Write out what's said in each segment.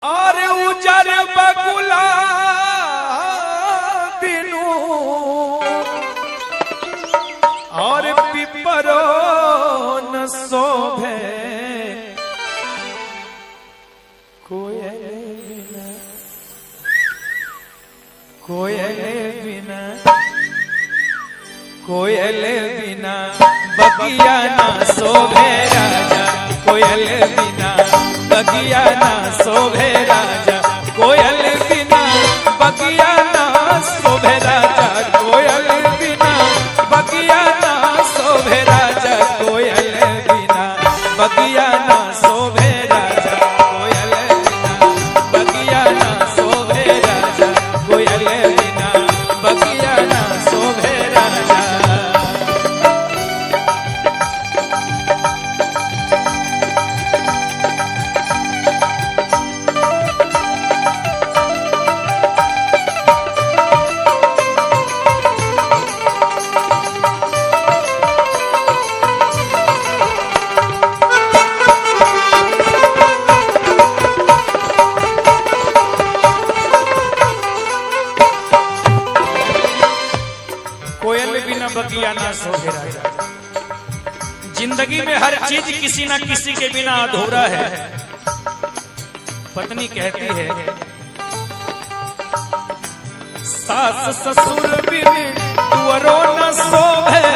और उजर बकुला बिनु और पिपरो न शोभे कोयल बिना बगिया ना शोभे राजा, कोयल बिना बगिया ना शोभे राजा, कोयल बिना बगिया ना शोभे राजा, कोयल बिना बगिया ना शोभे राजा, कोयल बिना बगिया ना शोभे राजा, कोयल बिना बगिया ना शोभे राजा, कोयल बिना बगिया ना शोभे राजा। कोयल बिना बगिया ना शोभे राजा। जिंदगी में हर चीज किसी ना किसी के बिना अधूरा है। पत्नी कहती है सास ससुर बिन तुअरो न शोभे,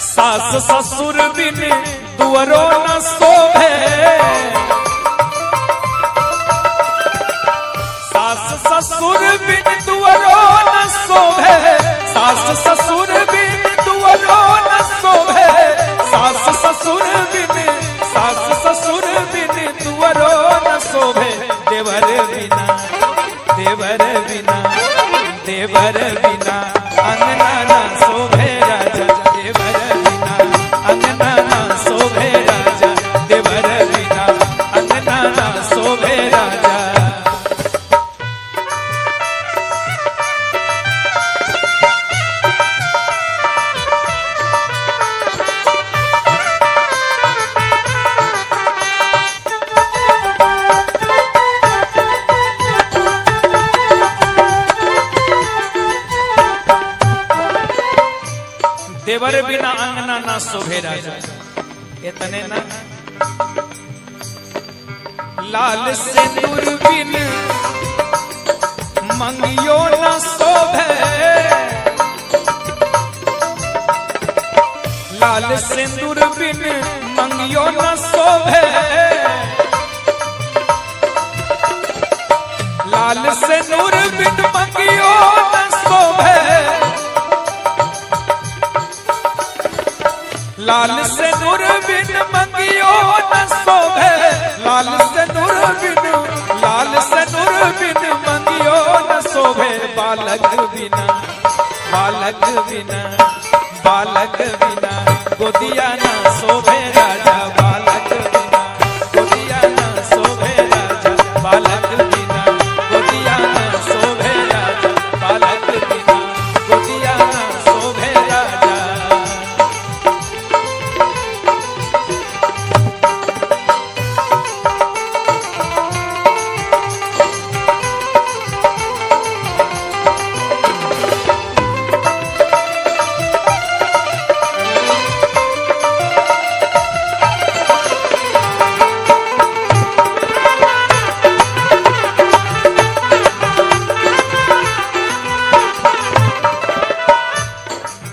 सास ससुर बिन तुअरो न शोभे, ससुर बिन तुअरो न शोभे, सास ससुर बिन तुअरो न शोभे, सास ससुर बिन तुअरो न शोभे, देवर बिना देवर बिना देवर बिना अंगना न शोभे राजा, देवर बिना अंगना न शोभे राजा, देवर बिना अंगना न शोभे राजा। देवर बिना अंगना ना शोभे राजा। इतने ना लाल सिंदूर बिन मंगियो न शोभे, लाल सिंदूर बिन मंगियो न शोभे, लाल सिंदूर बिन मंगियो न शोभे, लाल सिंदूर बिन मंगियो न शोभे, लाल सिंदूर बिन मंगियो न शोभे, बालक बिना बालक बिना बालक बिना गोदिया न शोभे राजा, बालक बिना गोदिया न शोभे राजा, बालक बिना गोदिया न शोभे राजा, बालक बिना गोदिया न शोभे राजा।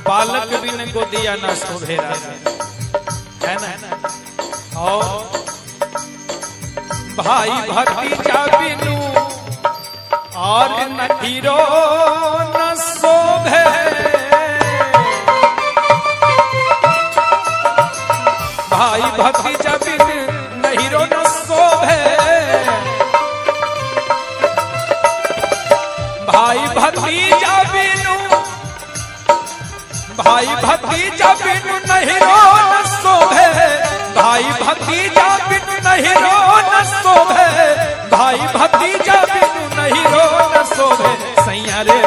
बालक बिन गोदिया न शोभे राजा, है ना। और भाई भतीजा बिनु और नठीरो न शोभे, भाई भतीजा बिन नहीरो न शोभे, भाई भतीजा बिनु भाई भतीजा बिनु नहीरो न शोभे, भाई भतीजा बिनु नहीरो न शोभे, भाई भतीजा बिनु नहीरो न शोभे, सैया रे